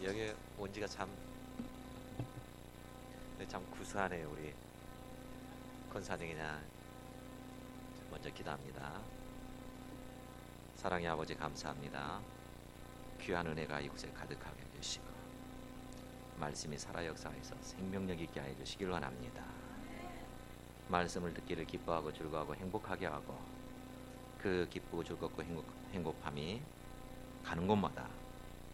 여기 온 지가 참 구수하네요. 우리 권사님이나 먼저 기도합니다. 사랑의 아버지 감사합니다. 귀한 은혜가 이곳에 가득하게 해주시고 말씀이 살아 역사에서 생명력 있게 하여 주시길 원합니다. 말씀을 듣기를 기뻐하고 즐거워하고 행복하게 하고 그 기쁘고 즐겁고 행복함이 가는 곳마다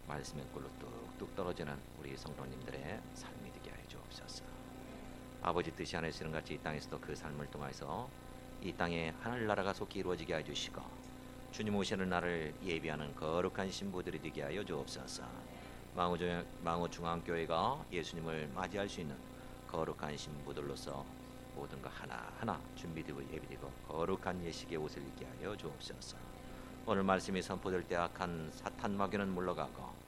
말씀의 꿀로 뚝뚝 떨어지는 우리 성도님들의 삶이 되게 하여 주옵소서. 아버지 뜻이 안에서는 같이 이 땅에서도 그 삶을 통해서 이 땅에 하늘나라가 속히 이루어지게 하여 주시고 주님 오시는 날을 예비하는 거룩한 신부들이 되게 하여 주옵소서. 망우중앙교회가 예수님을 맞이할 수 있는 거룩한 신부들로서 모든 것 하나하나 준비되고 예비되고 거룩한 예식의 옷을 입게 하여 주옵소서. 오늘 말씀이 선포될 때 악한 사탄 마귀는 물러가고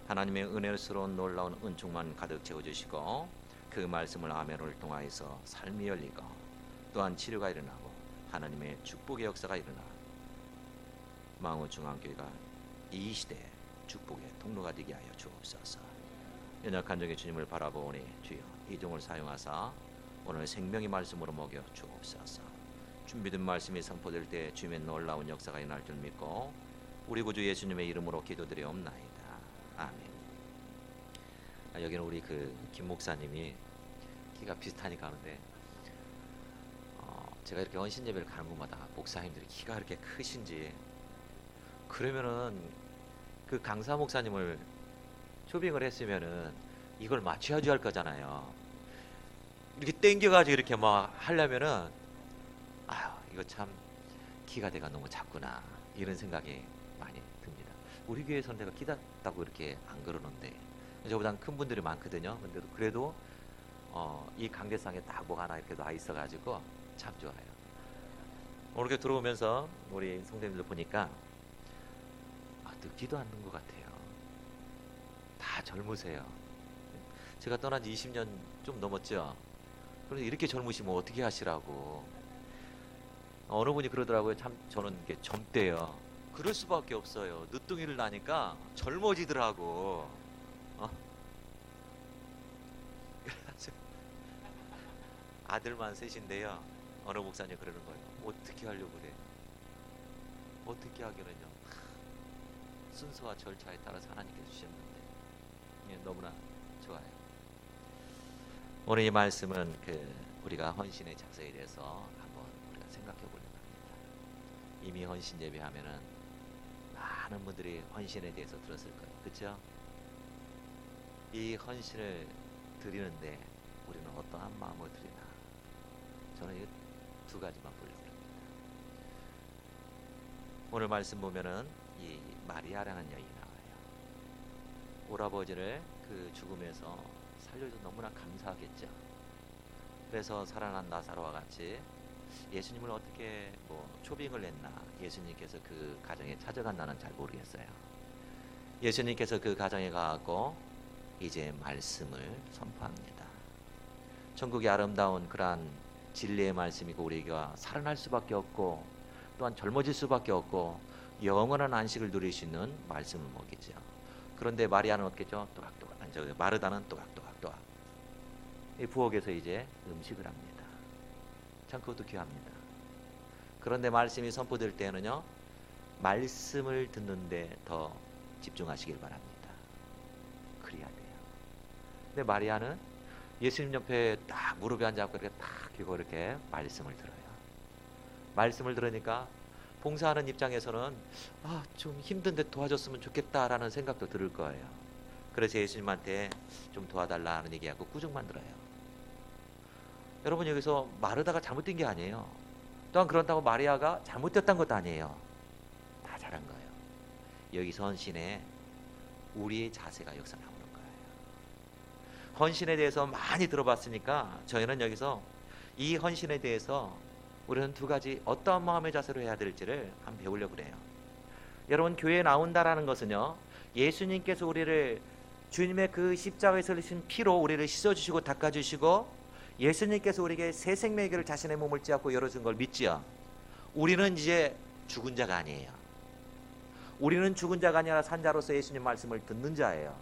하나님의 은혜스러운 놀라운 은총만 가득 채워주시고 그 말씀을 아멘을 통하여서 삶이 열리고 또한 치료가 일어나고 하나님의 축복의 역사가 일어나 망우중앙교회가 이 시대에 축복의 통로가 되게 하여 주옵소서. 연약한 종의 주님을 바라보오니 주여 이 종을 사용하사 오늘 생명의 말씀으로 먹여 주옵소서. 준비된 말씀이 선포될 때 주님의 놀라운 역사가 일어날 줄 믿고 우리 구주 예수님의 이름으로 기도드리옵나이다. 아멘. 여기는 우리 김 목사님이 키가 비슷하니까 하는데 제가 이렇게 헌신 예배를 가는 곳마다 목사님들이 키가 그렇게 크신지 그러면은 그 강사 목사님을 초빙을 했으면은 이걸 맞춰야지 할 거잖아요. 이렇게 땡겨가지고 이렇게 막 하려면은 아유 이거 참 키가 내가 너무 작구나 이런 생각이 많이 듭니다. 우리 교회에서는 내가 키 작다고 이렇게 안 그러는데 저보다 큰 분들이 많거든요. 근데 그래도 이 강대상에 딱 뭐가 하나 이렇게 놔 있어가지고 참 좋아요. 오늘 이렇게 들어오면서 우리 성도님들 보니까 늙지도 않는 것 같아요. 다 젊으세요. 제가 떠난 지 20년 좀 넘었죠. 그런데 이렇게 젊으시면 어떻게 하시라고. 어느 분이 그러더라고요. 참 저는 이게 젊대요. 그럴 수밖에 없어요. 늦둥이를 나니까 젊어지더라고. 그래가지고 아들만 셋인데요. 어느 목사님 그러는 거예요. 어떻게 하려고 그래? 어떻게 하기는요. 순서와 절차에 따라서 하나님께서 주셨는데 너무나 좋아요. 오늘 이 말씀은 우리가 헌신의 자세에 대해서 한번 우리가 생각해 보려고 합니다. 이미 헌신 예배하면은 많은 분들이 헌신에 대해서 들었을 거예요. 그렇죠? 이 헌신을 드리는데 우리는 어떠한 마음을 드리나? 저는 이 두 가지만 보려고 합니다. 오늘 말씀 보면은 이 마리아라는 여인이 나와요. 오라버지를 그 죽음에서 살려줘서 너무나 감사하겠죠. 그래서 살아난 나사로와 같이 예수님을 어떻게 초빙을 했나, 예수님께서 그 가정에 찾아간다는 잘 모르겠어요. 예수님께서 그 가정에 가고 이제 말씀을 선포합니다. 천국의 아름다운 그러한 진리의 말씀이고 우리가 살아날 수밖에 없고 또한 젊어질 수밖에 없고 영원한 안식을 누릴 수 있는 말씀을 먹이죠. 그런데 마리아는 어떻게죠? 또각또각. 마르다는 또각또각. 이 부엌에서 이제 음식을 합니다. 참 그것도 귀합니다. 그런데 말씀이 선포될 때는요, 말씀을 듣는데 더 집중하시길 바랍니다. 그래야 돼요. 근데 마리아는 예수님 옆에 딱 무릎에 앉아서 이렇게 딱 끼고 이렇게 말씀을 들어요. 말씀을 들으니까 봉사하는 입장에서는 좀 힘든데 도와줬으면 좋겠다라는 생각도 들을 거예요. 그래서 예수님한테 좀 도와달라는 얘기하고 꾸중만 들어요. 여러분 여기서 마르다가 잘못된 게 아니에요. 또한 그렇다고 마리아가 잘못됐다는 것도 아니에요. 다 잘한 거예요. 여기서 헌신에 우리의 자세가 여기서 나오는 거예요. 헌신에 대해서 많이 들어봤으니까 저희는 여기서 이 헌신에 대해서 우리는 두 가지 어떠한 마음의 자세로 해야 될지를 한번 배우려고 그래요. 여러분 교회에 나온다라는 것은요, 예수님께서 우리를 주님의 그 십자가에서 흘리신 피로 우리를 씻어주시고 닦아주시고 예수님께서 우리에게 새 생명을 자신의 몸을 찌않고 열어준 걸 믿지요. 우리는 이제 죽은 자가 아니에요. 우리는 죽은 자가 아니라 산 자로서 예수님 말씀을 듣는 자예요.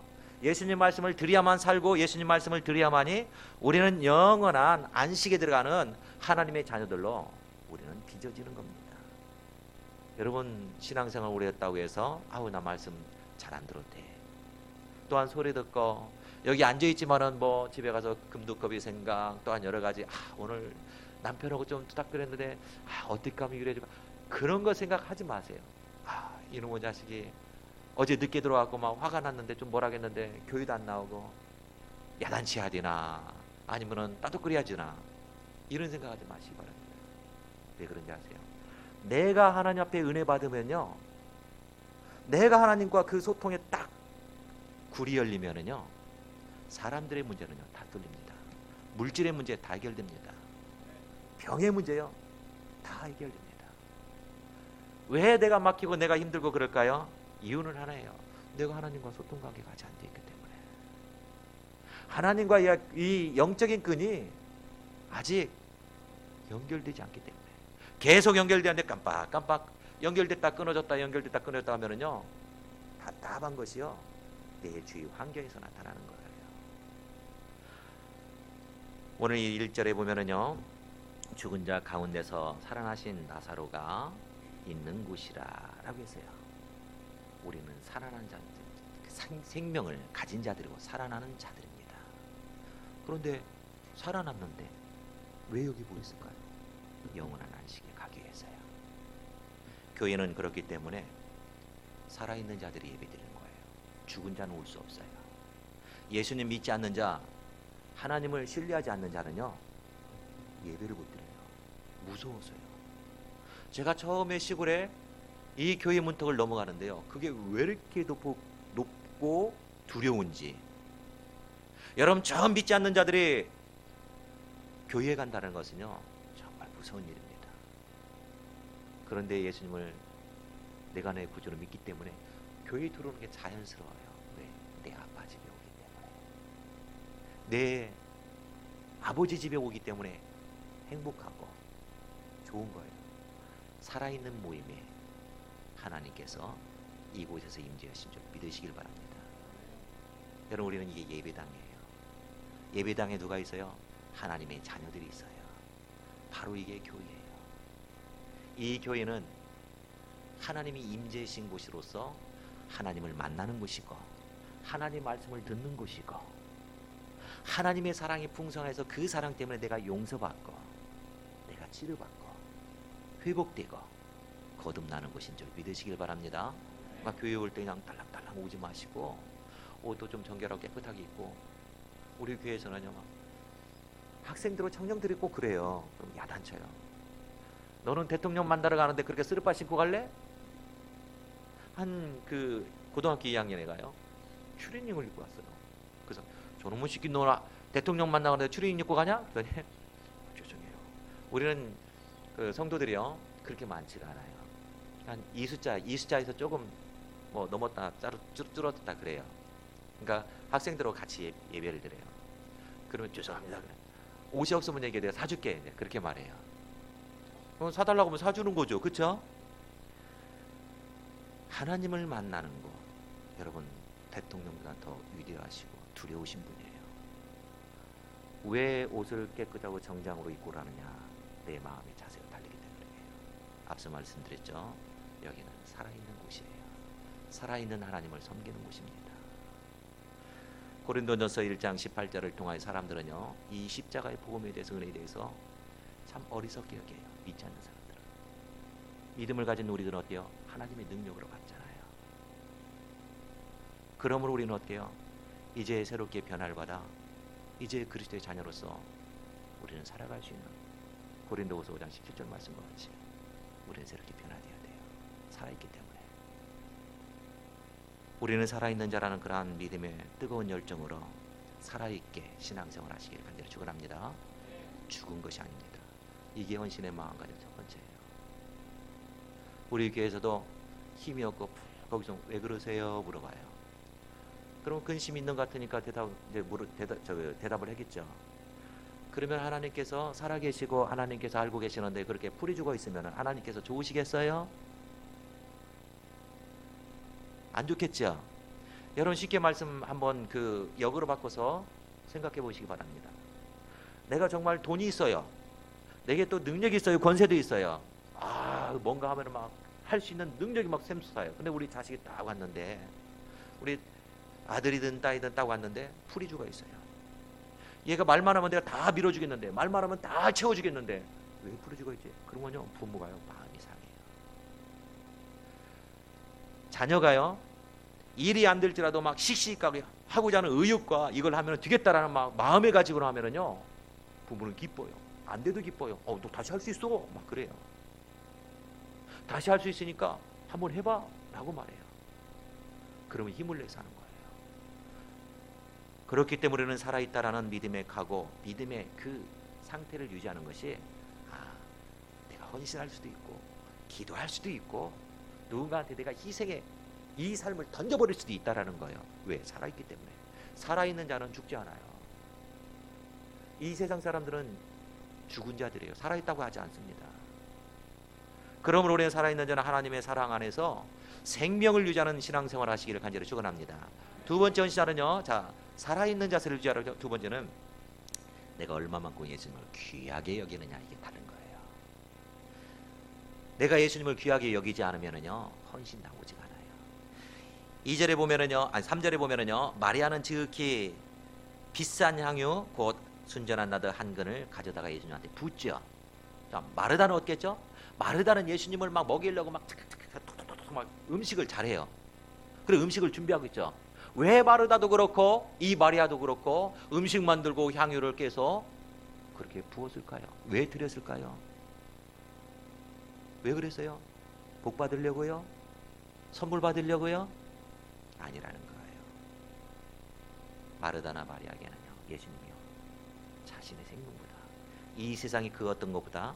예수님 말씀을 들어야만 살고 예수님 말씀을 들어야만이 우리는 영원한 안식에 들어가는 하나님의 자녀들로 우리는 빚어지는 겁니다. 여러분 신앙생활 오래 했다고 해서 아우 나 말씀 잘 안 들어도 돼. 또한 소리 듣고 여기 앉아있지만은 뭐 집에 가서 금두꺼비 생각 또한 여러 가지 오늘 남편하고 좀 투닥거렸는데 어떻게 하면 이래지고 그런 거 생각하지 마세요. 이놈의 자식이 어제 늦게 들어와갖고 막 화가 났는데 좀 뭐라겠는데 교회도 안 나오고 야단치 하디나 아니면은 따뜻거려야지나 이런 생각하지 마시기 바랍니다. 왜 그런지 아세요? 내가 하나님 앞에 은혜 받으면요, 내가 하나님과 그 소통에 딱 굴이 열리면은요, 사람들의 문제는요 다 뚫립니다. 물질의 문제 다 해결됩니다. 병의 문제요 다 해결됩니다. 왜 내가 막히고 내가 힘들고 그럴까요? 이유는 하나예요. 내가 하나님과 소통 관계가 아직 안 돼 있기 때문에. 하나님과 이 영적인 끈이 아직 연결되지 않기 때문에. 계속 연결되는데 깜빡깜빡 연결됐다 끊어졌다 연결됐다 끊어졌다 하면은요 답답한 것이요 내 주위 환경에서 나타나는 거예요. 오늘 이 1절에 보면은요, 죽은 자 가운데서 살아나신 나사로가 있는 곳이라 라고 했어요. 우리는 살아난 자, 생명을 가진 자들이고 살아나는 자들입니다. 그런데 살아났는데 왜 여기 모였을까요? 영원한 안식에 가기 위해서요. 교회는 그렇기 때문에 살아있는 자들이 예배드리는 거예요. 죽은 자는 올 수 없어요. 예수님 믿지 않는 자, 하나님을 신뢰하지 않는 자는요 예배를 못 드려요. 무서워서요. 제가 처음에 시골에 이 교회 문턱을 넘어가는데요, 그게 왜 이렇게 높고 두려운지. 여러분 처음 믿지 않는 자들이 교회에 간다는 것은요 정말 무서운 일입니다. 그런데 예수님을 내가 내 구주로 믿기 때문에 교회에 들어오는 게 자연스러워요. 왜? 내 아빠 집에 오기 때문에, 내 아버지 집에 오기 때문에 행복하고 좋은 거예요. 살아있는 모임에 하나님께서 이곳에서 임재하신 줄 믿으시길 바랍니다. 여러분 우리는 이게 예배당이에요. 예배당에 누가 있어요? 하나님의 자녀들이 있어요. 바로 이게 교회예요. 이 교회는 하나님이 임재하신 곳으로서 하나님을 만나는 곳이고 하나님 말씀을 듣는 곳이고 하나님의 사랑이 풍성해서 그 사랑 때문에 내가 용서받고 내가 치료받고 회복되고 거듭나는 곳인 줄 믿으시길 바랍니다. 막 교회 올 때 그냥 딸랑딸랑 오지 마시고 옷도 좀 정결하고 깨끗하게 입고. 우리 교회에서는요 막 학생들하고 청년들이 꼭 그래요. 그럼 야단쳐요. 너는 대통령 만나러 가는데 그렇게 쓰리빠 신고 갈래? 한 그 고등학교 2학년 애가요 추리닝을 입고 왔어요. 그래서 저놈의 새끼 너나 대통령 만나가는데 추리닝 입고 가냐? 그랬더니 죄송해요. 우리는 그 성도들이요 그렇게 많지가 않아요. 한 2숫자에서 조금 뭐 넘었다 줄어들었다 그래요. 그러니까 학생들하고 같이 예배를 드려요. 그러면 죄송합니다. 옷이 없으면 얘기해 내가 사줄게. 그렇게 말해요. 그럼 사달라고 하면 사주는 거죠. 그렇죠? 하나님을 만나는 거, 여러분 대통령보다 더 위대하시고 두려우신 분이에요. 왜 옷을 깨끗하고 정장으로 입고 라느냐? 내 마음의 자세가 달리기 때문이에요. 앞서 말씀드렸죠. 여기는 살아있는 곳이에요. 살아있는 하나님을 섬기는 곳입니다. 고린도전서 1장 18절을 통하여 사람들은요 이 십자가의 복음에 대해서, 은혜에 대해서 참 어리석게 여겨요. 믿지 않는 사람들은. 믿음을 가진 우리들은 어때요? 하나님의 능력으로 받잖아요. 그러므로 우리는 어때요? 이제 새롭게 변화를 받아 이제 그리스도의 자녀로서 우리는 살아갈 수 있는, 고린도후서 5장 17절 말씀과 같이 우리는 새롭게 변화되어야 돼요. 살아있기 때문에. 우리는 살아있는 자라는 그러한 믿음의 뜨거운 열정으로 살아있게 신앙생활 하시기를 간절히 축원합니다. 죽은 것이 아닙니다. 이게 헌신의 마음가짐 첫 번째예요. 우리 교회에서도 힘이 없고 거기서 왜 그러세요? 물어봐요. 그럼 근심 있는 것 같으니까 대답을 하겠죠. 그러면 하나님께서 살아계시고 하나님께서 알고 계시는데 그렇게 풀이 죽어 있으면 하나님께서 좋으시겠어요? 안 좋겠죠. 여러분 쉽게 말씀 한번 그 역으로 바꿔서 생각해 보시기 바랍니다. 내가 정말 돈이 있어요. 내게 또 능력이 있어요. 권세도 있어요. 뭔가 하면 막 할 수 있는 능력이 막 샘솟아요. 근데 우리 자식이 딱 왔는데, 우리 아들이든 딸이든 딱 왔는데 풀이 죽어 있어요. 얘가 말만 하면 내가 다 밀어주겠는데, 말만 하면 다 채워주겠는데 왜 풀이 죽어 있지? 그러면요 부모가요 마음이 상해요. 자녀가요 일이 안 될지라도 막 씩씩하게 하고자 하는 의욕과 이걸 하면 되겠다라는 막 마음의 가짐으로 하면은요 부모는 기뻐요. 안 돼도 기뻐요. 너 다시 할 수 있어 막 그래요. 다시 할 수 있으니까 한번 해봐 라고 말해요. 그러면 힘을 내서 하는 거예요. 그렇기 때문에 우리는 살아있다라는 믿음의 각오, 믿음의 그 상태를 유지하는 것이 내가 헌신할 수도 있고 기도할 수도 있고 누군가한테 내가 희생해 이 삶을 던져버릴 수도 있다라는 거예요. 왜? 살아있기 때문에. 살아있는 자는 죽지 않아요. 이 세상 사람들은 죽은 자들이에요. 살아있다고 하지 않습니다. 그러므로 우리는 살아있는 자는 하나님의 사랑 안에서 생명을 유지하는 신앙생활 하시기를 간절히 축원합니다. 두 번째 헌신자는요, 살아있는 자세를 유지하라. 두 번째는 내가 얼마만큼 예수님을 귀하게 여기느냐, 이게 다른 거예요. 내가 예수님을 귀하게 여기지 않으면은요 헌신당 오지가 않아요. 2절에 보면은요, 3절에 보면은요, 마리아는 지극히 비싼 향유 곧 순전한 나드 한 근을 가져다가 예수님한테 붓죠. 자, 마르다는 어떻겠죠? 마르다는 예수님을 막 먹이려고 막 음식을 잘해요. 그리고 음식을 준비하고 있죠. 왜 마르다도 그렇고 이 마리아도 그렇고 음식 만들고 향유를 깨서 그렇게 부었을까요? 왜 드렸을까요? 왜 그랬어요? 복 받으려고요? 선물 받으려고요? 아니라는 거예요. 마르다나 마리아에게는요 예수님이요 자신의 생명보다 이 세상이 그 어떤 것보다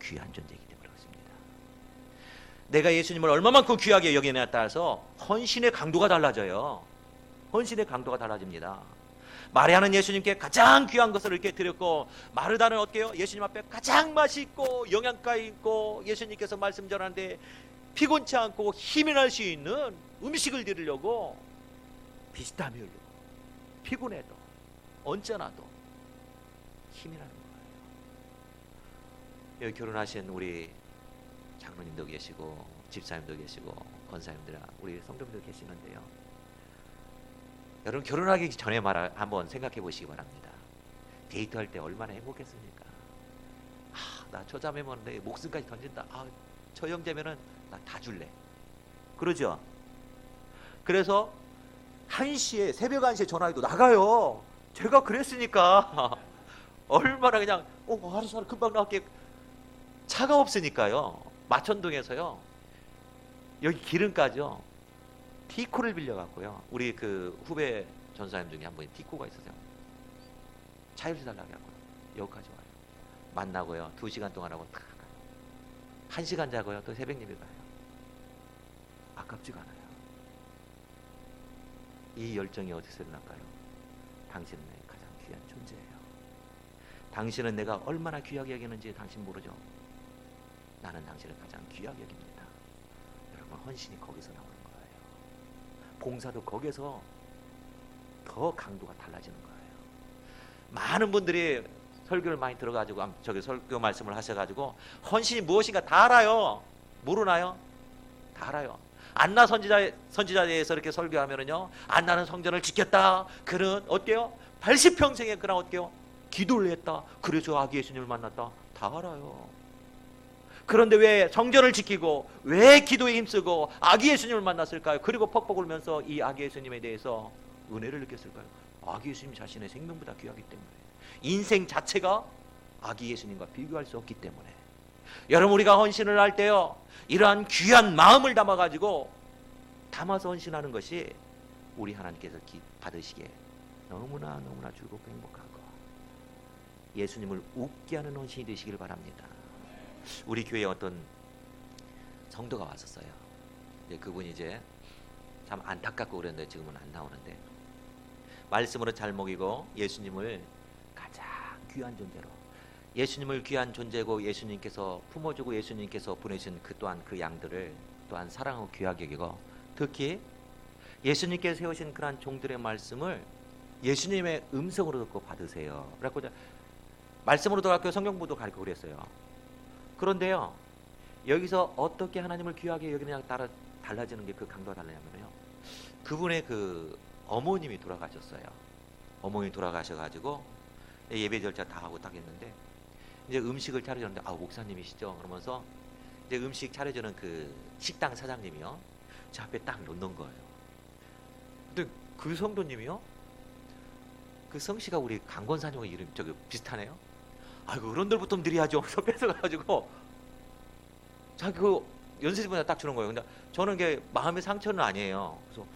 귀한 존재이기 때문에 그렇습니다. 내가 예수님을 얼마만큼 귀하게 여기느냐에 따라서 헌신의 강도가 달라져요. 헌신의 강도가 달라집니다. 마리아는 예수님께 가장 귀한 것을 이렇게 드렸고, 마르다는 어때요? 예수님 앞에 가장 맛있고 영양가 있고 예수님께서 말씀 전하는데 피곤치 않고 힘이 날 수 있는 음식을 드리려고 비스타밀로 피곤해도 언짢아도 힘이 나는 거예요. 여기 결혼하신 우리 장로님도 계시고 집사님도 계시고 권사님들, 우리 성도님도 계시는데요, 여러분 결혼하기 전에 한번 생각해 보시기 바랍니다. 데이트할 때 얼마나 행복했습니까? 나 저 자매면 내 목숨까지 던진다. 저 형제면은 나 다 줄래. 그러죠? 그래서 1시에 새벽 1시에 전화해도 나가요. 제가 그랬으니까 얼마나 그냥 알았어 금방 나갈게. 차가 없으니까요. 마천동에서요 여기 기름까지요 티코를 빌려갖고요, 우리 그 후배 전사님 중에 한 분이 티코가 있어서요 차를 달라고 하고요 여기까지 와요. 만나고요 2시간 동안 하고 딱 가요. 1시간 자고요 또 새벽 예배 가요. 아깝지가 않아요. 이 열정이 어디서 일어날까요? 당신은 내 가장 귀한 존재예요. 당신은 내가 얼마나 귀하게 여기는지 당신 모르죠? 나는 당신을 가장 귀하게 여깁니다. 여러분 헌신이 거기서 나오는 거예요. 봉사도 거기서 더 강도가 달라지는 거예요. 많은 분들이 설교를 많이 들어가지고 저기 설교 말씀을 하셔가지고 헌신이 무엇인가 다 알아요. 모르나요? 다 알아요. 안나 선지자에 대해서 이렇게 설교하면은요, 안나는 성전을 지켰다. 그는 어때요? 80평생에 그냥 어때요? 기도를 했다. 그래서 아기 예수님을 만났다. 다 알아요. 그런데 왜 성전을 지키고 왜 기도에 힘쓰고 아기 예수님을 만났을까요? 그리고 퍽퍽 울면서 이 아기 예수님에 대해서 은혜를 느꼈을까요? 아기 예수님 자신의 생명보다 귀하기 때문에, 인생 자체가 아기 예수님과 비교할 수 없기 때문에. 여러분 우리가 헌신을 할 때요, 이러한 귀한 마음을 담아서 헌신하는 것이 우리 하나님께서 받으시기에 너무나 즐겁고 행복하고 예수님을 웃게 하는 헌신이 되시길 바랍니다. 우리 교회에 어떤 성도가 왔었어요. 그분이 이제 참 안타깝고 그랬는데 지금은 안 나오는데, 말씀으로 잘 먹이고 예수님을 가장 귀한 존재로, 예수님을 귀한 존재고 예수님께서 품어주고 예수님께서 보내신 그 또한 그 양들을 또한 사랑하고 귀하게 여기고, 특히 예수님께서 세우신 그러한 종들의 말씀을 예수님의 음성으로 듣고 받으세요. 그래갖고 말씀으로도 가르치고 성경부도 가르치고 그랬어요. 그런데요, 여기서 어떻게 하나님을 귀하게 여기느냐에 따라 달라지는 게 그 강도가 달라냐면요, 그분의 그 어머님이 돌아가셨어요. 어머님이 돌아가셔가지고 예배 절차 다 하고 딱 했는데, 이제 음식을 차려주는데, 아, 목사님이시죠? 그러면서 이제 음식 차려주는 그 식당 사장님이요, 제 앞에 딱 놓는 거예요. 근데 그 성도님이요, 그 성씨가 우리 강권사님과 이름 저기 비슷하네요. 아이고, 어른들부터 드려야죠. 그래서 뺏어가지고 자기 그 연세분에 딱 주는 거예요. 근데 저는 이게 마음의 상처는 아니에요. 그래서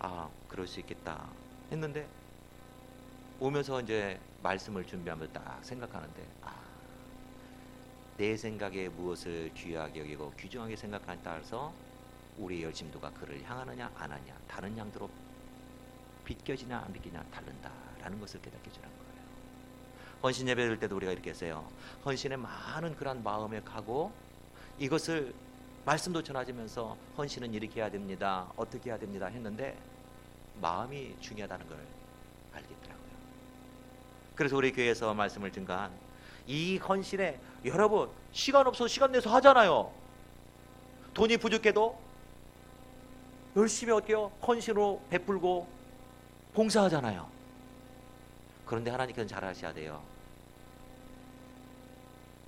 아, 그럴 수 있겠다 했는데, 오면서 이제 말씀을 준비하면서 딱 생각하는데, 아, 내 생각에 무엇을 귀하게 여기고 귀중하게 생각하냐에 따라서 우리의 열심도가 그를 향하느냐 안 하냐, 다른 양도로 비껴지냐 안 비껴지냐 다른다라는 것을 깨닫게 주는 거예요. 헌신 예배 드릴 때도 우리가 이렇게 했어요. 헌신의 많은 그런 마음에 가고, 이것을 말씀도 전하지면서 헌신은 이렇게 해야 됩니다, 어떻게 해야 됩니다 했는데, 마음이 중요하다는 걸 알겠더라고요. 그래서 우리 교회에서 말씀을 증거한 이 헌신에, 여러분 시간 없어서 시간 내서 하잖아요. 돈이 부족해도 열심히 어때요? 헌신으로 베풀고 봉사하잖아요. 그런데 하나님께서는 잘 아셔야 돼요.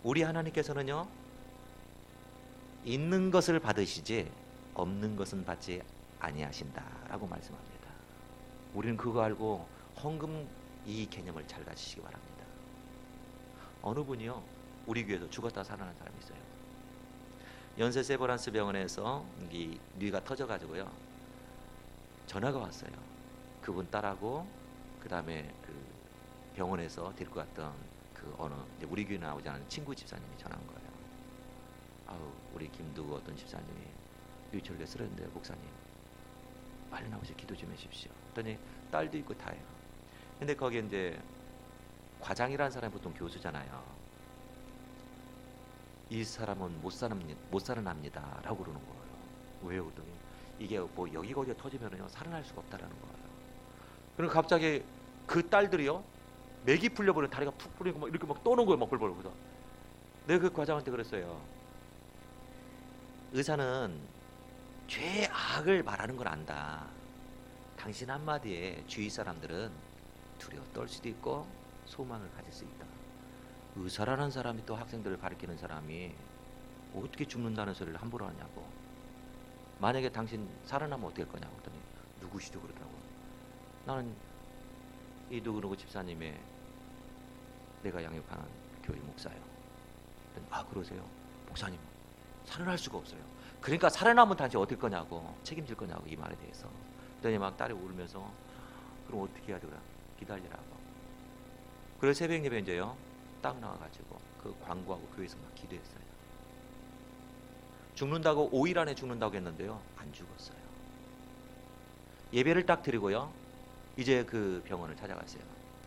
우리 하나님께서는요, 있는 것을 받으시지 없는 것은 받지 아니하신다라고 말씀합니다. 우리는 그거 알고 헌금 이 개념을 잘 가지시기 바랍니다. 어느 분이요, 우리 교회에서 죽었다 살아난 사람이 있어요. 연세 세브란스 병원에서 이 뇌가 터져가지고요, 전화가 왔어요. 그분 딸하고 그 다음에 그 병원에서 데리고 갔던 그 어느 이제 우리 교회 나오지 않은 친구 집사님이 전화한 거예요. 아우, 우리 김두구 어떤 집사님이 뇌출혈에 쓰러졌는데 목사님 빨리 나오셔서 기도 좀 해주십시오. 그랬더니 딸도 있고 다예요. 근데 거기에 이제 과장이라는 사람이 보통 교수잖아요. 이 사람은 못 살아납니다 라고 그러는 거예요. 왜요? 그랬더니 이게 뭐 여기거기에 터지면요 살아날 수가 없다라는 거예요. 그리고 갑자기 그 딸들이요, 맥이 풀려버리고 다리가 푹 풀리고 막 이렇게 막 떠는 거예요. 막 벌벌. 그래서 내가 그 과장한테 그랬어요. 의사는 죄악을 말하는 걸 안다. 당신 한마디에 주위 사람들은 두려워 떨 수도 있고 소망을 가질 수 있다. 의사라는 사람이 또 학생들을 가르치는 사람이 어떻게 죽는다는 소리를 함부로 하냐고. 만약에 당신 살아나면 어떻게 할 거냐고 그랬더니 누구시죠? 그러더라고요. 나는 이 누구누구 집사님의 내가 양육하는 교회 목사예요. 그랬더니 아, 그러세요? 목사님 살아날 수가 없어요. 그러니까 살아나면 당신 어떨 거냐고, 책임질 거냐고, 이 말에 대해서. 그랬더니 막 딸이 울면서 그럼 어떻게 해야 되나 기다리라고. 그래서 새벽 예배 이제요 딱 나와가지고 그 광고하고 교회에서 막 기도했어요. 죽는다고 5일 안에 죽는다고 했는데요, 안 죽었어요. 예배를 딱 드리고요, 이제 그 병원을 찾아갔어요.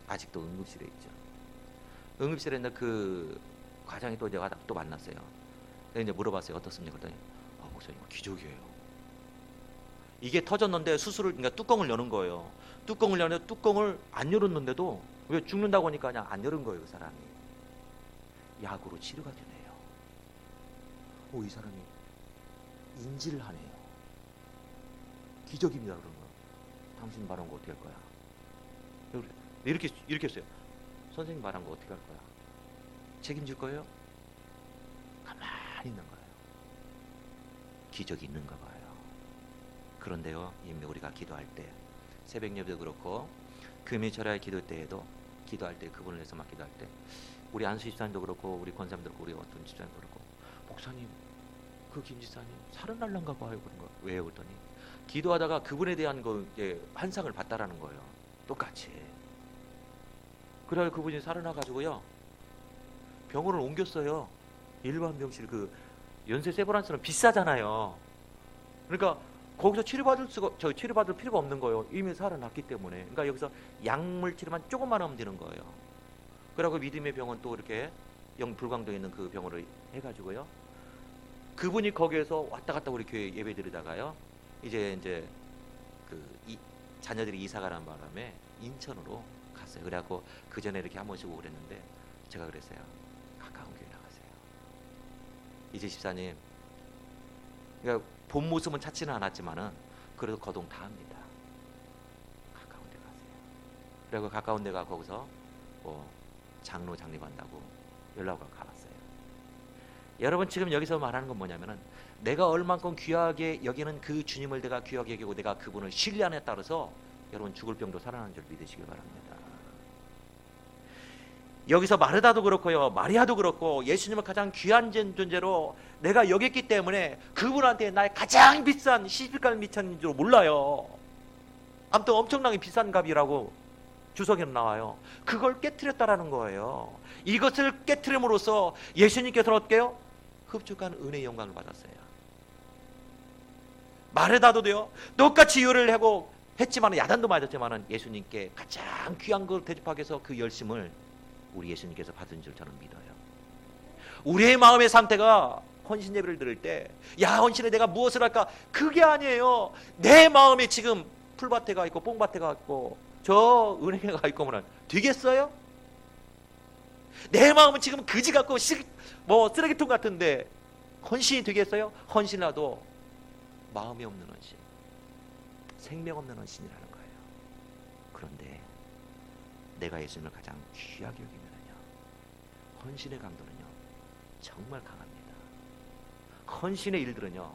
아직도 응급실에 있죠. 응급실에 있는 그 과장이 또 내가 또 만났어요. 이제 물어봤어요. 어떻습니까? 그랬더니 아, 목사님 기적이에요. 이게 터졌는데 수술을, 그러니까 뚜껑을 여는 거예요. 뚜껑을 여는데 뚜껑을 안 열었는데도 왜 죽는다고 하니까 그냥 안 열은 거예요. 그 사람이 약으로 치료가 되네요. 오, 이 사람이 인지를 하네요. 기적입니다. 그런 거. 당신 말한 거 어떻게 할 거야? 이렇게 했어요. 선생님 말한 거 어떻게 할 거야? 책임질 거예요? 가만히 있는 거예요. 기적이 있는가 봐요. 그런데요, 이미 우리가 기도할 때, 새벽 예배도 그렇고 금요철야의 기도 때에도 기도할 때, 그분을 위해서 막 기도할 때, 우리 안수 집사님도 그렇고 우리 권사님도 그렇고 우리 어떤 집사님도 그렇고, 목사님 그 김 집사님 살아날란가 봐요. 그런 거. 왜요? 그랬더니 기도하다가 그분에 대한 거 이제 환상을 봤다라는 거예요. 똑같이. 그래 그분이 살아나가지고요 병원을 옮겼어요. 일반 병실, 그 연세 세브란스는 비싸잖아요. 그러니까 거기서 치료받을 필요가 없는 거예요. 이미 살아났기 때문에. 그러니까 여기서 약물 치료만 조금만 하면 되는 거예요. 그리고 믿음의 병원 또 이렇게 불광동에 있는 그 병원을 해가지고요, 그분이 거기에서 왔다 갔다 우리 교회 예배 드리다가요, 이제 자녀들이 이사 가는 바람에 인천으로 갔어요. 그래갖고 그 전에 이렇게 한 번씩 오고 그랬는데 제가 그랬어요. 가까운 교회 나가세요. 이제 집사님, 그러니까 본 모습은 찾지는 않았지만은 그래도 거동 다 합니다. 가까운 데 가세요. 그리고 가까운 데가 거기서 뭐 장로 장립한다고 연락을 가봤어요. 여러분, 지금 여기서 말하는 건 뭐냐면은 내가 얼만큼 귀하게 여기는 그 주님을 내가 귀하게 여기고 내가 그분을 신뢰함에 따라서 여러분 죽을 병도 살아나는 줄 믿으시기 바랍니다. 여기서 마르다도 그렇고요, 마리아도 그렇고 예수님을 가장 귀한 존재로 내가 여겼기 때문에 그분한테 나의 가장 비싼 시집갈 미천인 줄 몰라요. 아무튼 엄청나게 비싼 값이라고 주석에는 나와요. 그걸 깨트렸다라는 거예요. 이것을 깨트림으로써 예수님께서는 어떻게요? 흡족한 은혜의 영광을 받았어요. 마르다도요, 똑같이 요리를 하고 했지만 야단도 맞았지만 예수님께 가장 귀한 걸 대접하기 위해서 그 열심을 우리 예수님께서 받은 줄 저는 믿어요. 우리의 마음의 상태가 헌신 예배를 드릴 때, 야, 헌신에 내가 무엇을 할까? 그게 아니에요. 내 마음에 지금 풀밭에가 있고 뽕밭에가 있고 저 은행에가 있고 면 되겠어요? 내 마음은 지금 그지 같고 쓰레기통 같은데 헌신이 되겠어요? 헌신이라도 마음이 없는 헌신, 생명 없는 헌신이라는 거예요. 그런데 내가 예수님을 가장 귀하게 여기면요, 헌신의 강도는요 정말 강합니다. 헌신의 일들은요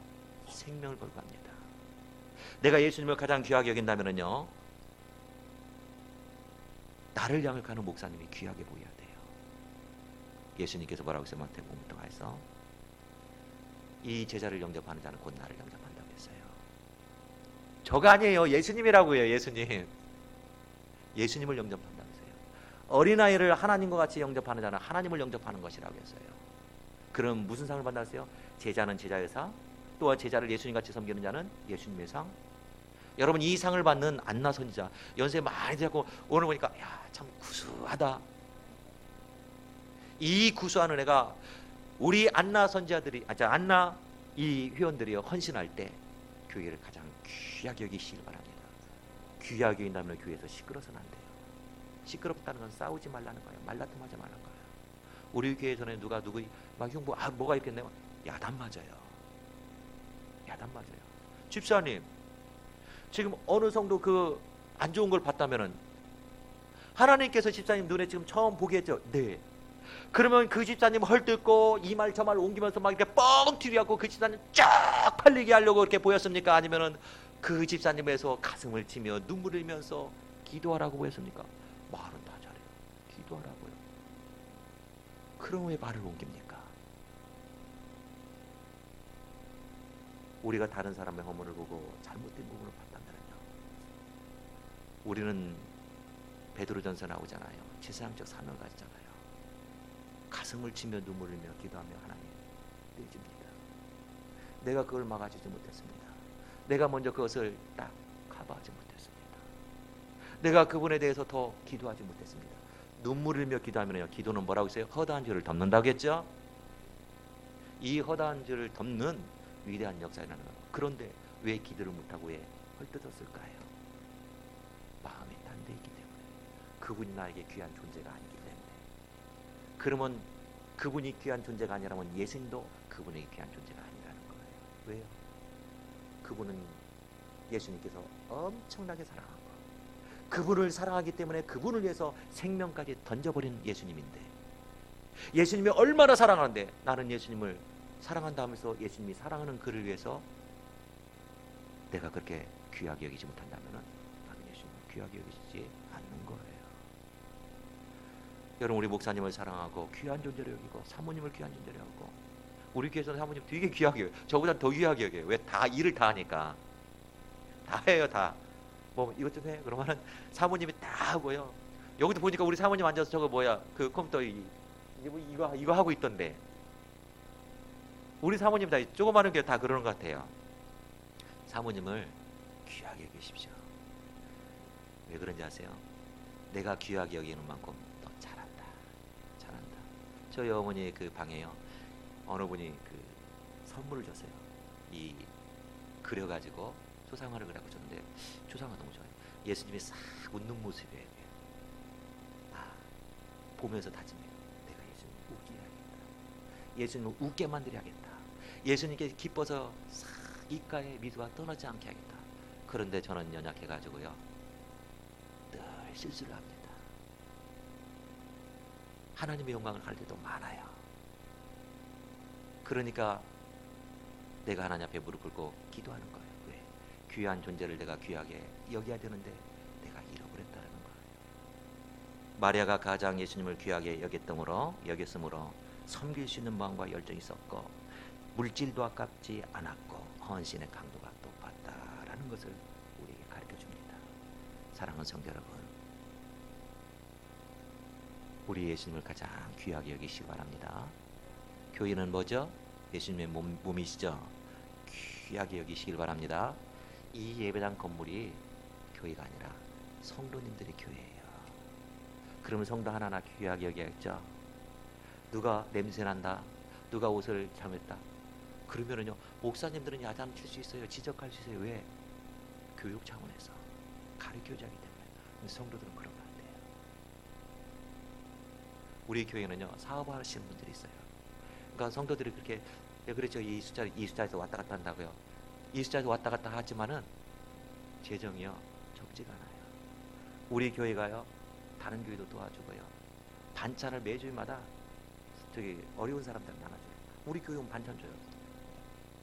생명을 걸고 합니다. 내가 예수님을 가장 귀하게 여긴다면요 나를 양육하는 목사님이 귀하게 보여야 돼요. 예수님께서 뭐라고 했어요? 마태복음 가서 이 제자를 영접하는 자는 곧 나를 영접한다고 했어요. 저가 아니에요. 예수님이라고 해요. 예수님을 영접한다고 했어요. 어린아이를 하나님과 같이 영접하는 자는 하나님을 영접하는 것이라고 했어요. 그럼 무슨 상을 받았어요? 제자는 제자의 상, 또 제자를 예수님같이 섬기는 자는 예수님의 상. 여러분, 이 상을 받는 안나 선지자 연세 많이 되고 오늘 보니까 야, 참 구수하다. 이 구수한 애가 우리 안나 선지자들이 안나 이 회원들이 헌신할 때 교회를 가장 귀하게 여기시길 바랍니다. 귀하게 여긴다면 교회에서 시끄러서는 안 돼요. 시끄럽다는 건 싸우지 말라는 거예요. 말다툼 하지 말라는 거예요. 우리 교회에서는 누가 누구 막 흉보 뭐가 있겠네요. 야단 맞아요. 야단 맞아요. 집사님, 지금 어느 정도 그 안 좋은 걸 봤다면은 하나님께서 집사님 눈에 지금 처음 보게 했죠. 네. 그러면 그 집사님 헐뜯고 이 말 저 말 옮기면서 막 이렇게 뻥 튀려갖고 그 집사님 쫙 팔리게 하려고 이렇게 보였습니까? 아니면은 그 집사님에서 가슴을 치며 눈물을 흘리면서 기도하라고 보였습니까? 말은 다 잘해요. 기도하라고요. 그럼 왜 말을 옮깁니까? 우리가 다른 사람의 허물을 보고 잘못된 부분을 봤다면요, 우리는 베드로전서 나오잖아요. 제사장적 사명을 가지잖아요. 가슴을 치며 눈물을 흘리며 기도하며 하나님 내줍니다. 내가 그걸 막아주지 못했습니다. 내가 먼저 그것을 딱 커버하지 못했습니다. 내가 그분에 대해서 더 기도하지 못했습니다. 눈물을 흘리며 기도하면요, 기도는 뭐라고 했어요? 허다한 죄를 덮는다고 했죠? 이 허다한 죄를 덮는 위대한 역사라는 거예요. 그런데 왜 기도를 못하고 왜 헐뜯었을까요? 마음에 딴 데 있기 때문에. 그분이 나에게 귀한 존재가 아니기 때문에. 그러면 그분이 귀한 존재가 아니라면 예수님도 그분에게 귀한 존재가 아니라는 거예요. 왜요? 그분은 예수님께서 엄청나게 사랑하고 그분을 사랑하기 때문에 그분을 위해서 생명까지 던져버린 예수님인데, 예수님이 얼마나 사랑하는데 나는 예수님을 사랑한다 하면서 예수님이 사랑하는 그를 위해서 내가 그렇게 귀하게 여기지 못한다면 나는 예수님을 귀하게 여기지 않는 거예요. 여러분, 우리 목사님을 사랑하고 귀한 존재로 여기고 사모님을 귀한 존재로 여기고, 우리 교회에서는 사모님 되게 귀하게 여겨요. 저보다 더 귀하게 여겨요. 왜? 다 일을 다 하니까. 다 해요. 다. 뭐 이것 좀 해. 그러면은 사모님이 다 하고요. 여기도 보니까 우리 사모님 앉아서 저거 뭐야, 그 컴퓨터 이거 하고 있던데. 우리 사모님 다 조그마한 게 다 그러는 것 같아요. 사모님을 귀하게 여기십시오. 왜 그런지 아세요? 내가 귀하게 여기는 만큼 더 잘한다. 저희 어머니 그 방에요, 어느 분이 그 선물을 줬어요. 이 그려가지고 조상화를 그래고 줬는데 조상화 너무 좋아요. 예수님이 싹 웃는 모습이에요. 아, 보면서 다짐해요. 내가 예수님 웃게 해야겠다. 예수님을 웃게 만들어야겠다. 예수님께 기뻐서 싹 입가에 미소가 떠나지 않게 하겠다. 그런데 저는 연약해가지고요, 늘 실수를 합니다. 하나님의 영광을 갈 때도 많아요. 그러니까 내가 하나님 앞에 무릎 꿇고 기도하는 거예요. 왜? 귀한 존재를 내가 귀하게 여겨야 되는데 내가 잃어버렸다는 거예요. 마리아가 가장 예수님을 귀하게 여겼으므로 섬길 수 있는 마음과 열정이 있었고 물질도 아깝지 않았고 헌신의 강도가 높았다라는 것을 우리에게 가르쳐 줍니다. 사랑하는 성도 여러분, 우리 예수님을 가장 귀하게 여기시기 바랍니다. 교회는 뭐죠? 예수님의 몸이시죠? 귀하게 여기시길 바랍니다. 이 예배당 건물이 교회가 아니라 성도님들의 교회예요. 그러면 성도 하나하나 귀하게 여겨야겠죠? 누가 냄새난다, 누가 옷을 잘못했다, 그러면은요, 목사님들은 야단칠 수 있어요. 지적할 수 있어요. 왜? 교육 차원에서 가르쳐줘야 하기 때문에. 근데 성도들은 그러면 안 돼요. 우리 교회는요, 사업하시는 분들이 있어요. 그러니까 성도들이 그렇게, 그렇죠, 이 숫자에서 왔다 갔다 한다고요. 이 숫자에서 왔다 갔다 하지만은 재정이요 적지가 않아요. 우리 교회가요, 다른 교회도 도와주고요, 반찬을 매주마다 저기 어려운 사람들 나눠줘요. 우리 교회는 반찬 줘요.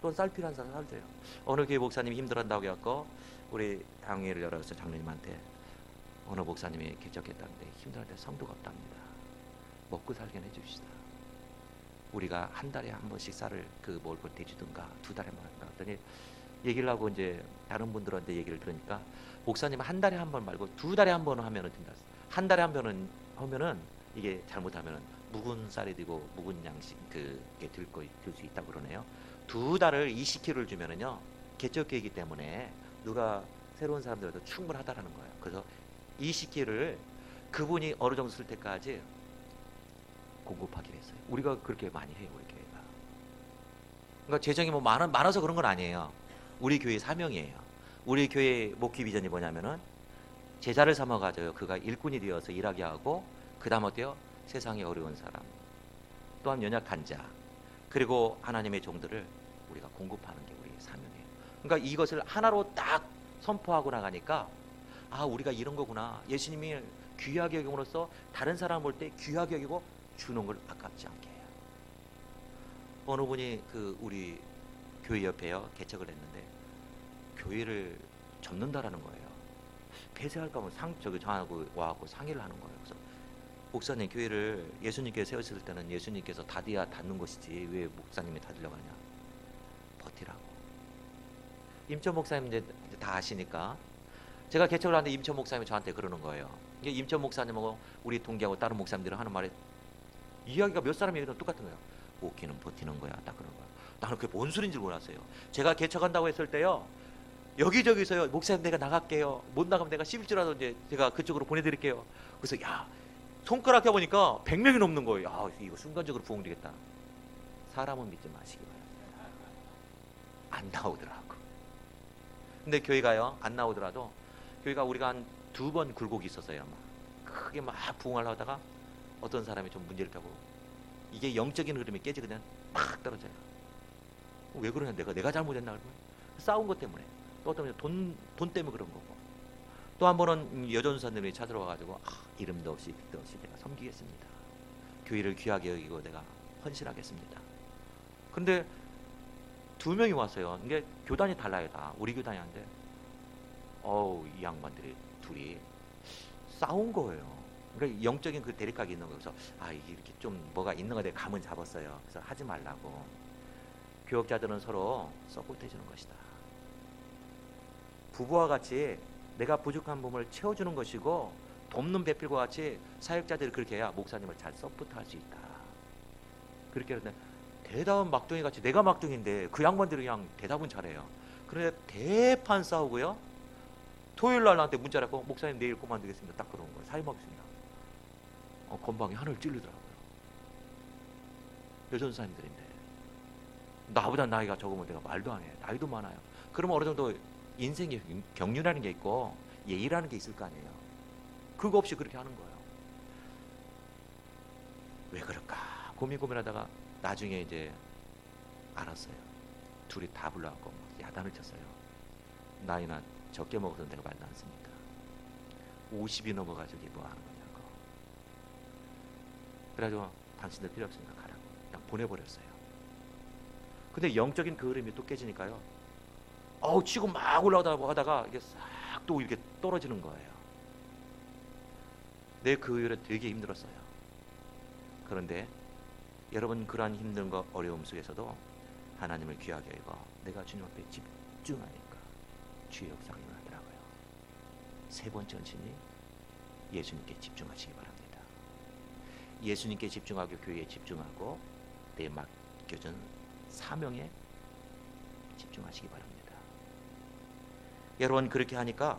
또 쌀 필요한 사람 쌀 줘요. 어느 교회 목사님이 힘들어한다고 해갖고 우리 당회를 열어서 장로님한테 어느 목사님이 개척했다는데 힘들어하는데 성도가 없답니다. 먹고 살게 해줍시다. 우리가 한 달에 한 번씩 쌀을 먹을 걸 대주든가 2달에 한 번 할까 했더니 얘기를 하고 이제 다른 분들한테 얘기를 들으니까 목사님은 한 달에 한 번 말고 2달에 한 번 하면은 된다. 한 달에 한 번은 하면은 이게 잘못하면은 묵은 쌀이 되고 묵은 양식 그게 들 수 있다고 그러네요. 2달을 20kg를 주면은요, 개척교회이기 때문에 누가 새로운 사람들도 충분하다라는 거예요. 그래서 20kg를 그분이 어느 정도 쓸 때까지 공급하기로 했어요. 우리가 그렇게 많이 해요, 우리 교회가. 그러니까 재정이 뭐 많아서 그런 건 아니에요. 우리 교회 사명이에요. 우리 교회 목회 비전이 뭐냐면은 제자를 삼아가지고 그가 일꾼이 되어서 일하게 하고, 그 다음 어때요? 세상에 어려운 사람, 또한 연약한 자, 그리고 하나님의 종들을 우리가 공급하는 게 우리 사명이에요. 그러니까 이것을 하나로 딱 선포하고 나가니까, 아, 우리가 이런 거구나. 예수님이 귀하게 여김으로써 다른 사람 볼 때 귀하게 여기고 주는 걸 아깝지 않게 해요. 어느 분이 우리 교회 옆에요, 개척을 했는데 교회를 접는다라는 거예요. 폐쇄할까 하면 저하고 와갖고 상의를 하는 거예요. 그래서 목사님, 교회를 예수님께서 세우실 때는 예수님께서 닫아야 닫는 것이지 왜 목사님이 닫으려고 하냐. 버티라고. 임천 목사님 이제 다 아시니까, 제가 개척을 하는데 임천 목사님이 저한테 그러는 거예요. 이게 임천 목사님하고 우리 동기하고 다른 목사님들은 하는 말에 이야기가 몇 사람 얘기도 똑같은 거예요. 목회는 버티는 거야. 딱 그런 거야. 나는 그게 뭔 소리인지 몰랐어요. 제가 개척한다고 했을 때요, 여기저기서요, 목사님 내가 나갈게요. 못 나가면 내가 11주라도 이제 제가 그쪽으로 보내드릴게요. 그래서 야, 손가락 해보니까 100명이 넘는 거예요. 아, 이거 순간적으로 부흥되겠다. 사람은 믿지 마시기 바랍니다. 안 나오더라고. 근데 교회가요, 안 나오더라도 교회가 우리가 한 2번 굴곡이 있었어요. 크게 막 부흥하려 하다가 어떤 사람이 좀 문제를 펴고 이게 영적인 흐름이 깨지거든. 막 떨어져요. 왜 그러냐, 내가 잘못했나 그러면 싸운 것 때문에, 또 어떤 돈 때문에 그런 거고, 또 한 번은 여전사님이 찾으러 와가지고 이름도 없이 빛도 없이 내가 섬기겠습니다. 교회를 귀하게 여기고 내가 헌신하겠습니다. 근데 2명이 왔어요. 이게 교단이 달라요. 다 우리 교단이 한데 이 양반들이 둘이 싸운 거예요. 그러니까 영적인 그 대립각이 있는 거예요. 그래서 이게 이렇게 좀 뭐가 있는 거 내가 감은 잡았어요. 그래서 하지 말라고. 교역자들은 서로 서포트 해주는 것이다. 부부와 같이 내가 부족한 부분을 채워주는 것이고, 돕는 배필과 같이 사역자들이 그렇게 해야 목사님을 잘 서포트할 수 있다. 그렇게 하는데 대답은 막둥이 같이, 내가 막둥인데 그 양반들이 그냥 대답은 잘해요. 그런데 대판 싸우고요, 토요일 날 나한테 문자를 하고 목사님 내일 그만두겠습니다. 딱 그러는 거예요. 사임하겠습니다. 건방이 하늘을 찔르더라고요. 여전사님들인데 나보다 나이가 적으면 내가 말도 안 해. 나이도 많아요. 그러면 어느 정도 인생에 경륜이라는 게 있고 예의라는 게 있을 거 아니에요. 그거 없이 그렇게 하는 거예요. 왜 그럴까 고민하다가 나중에 이제 알았어요. 둘이 다 불러갖고 야단을 쳤어요. 나이나 적게 먹어서 내가 말도 않습니까? 50이 넘어가지고 뭐 하는 거냐고. 그래가지고 당신들 필요 없으니까 가라고 그냥 보내버렸어요. 근데 영적인 그 흐름이 또 깨지니까요. 치고 막 올라가다가 하다가 이게 싹 또 이렇게 떨어지는 거예요. 내 그 이후에 되게 힘들었어요. 그런데 여러분 그러한 힘든 거 어려움 속에서도 하나님을 귀하게 여기고 내가 주님 앞에 집중하니까 주의 역사가 일어나더라고요. 세 번째 헌신이 예수님께 집중하시기 바랍니다. 예수님께 집중하고 교회에 집중하고 내 맡겨진 사명에 집중하시기 바랍니다. 여러분 그렇게 하니까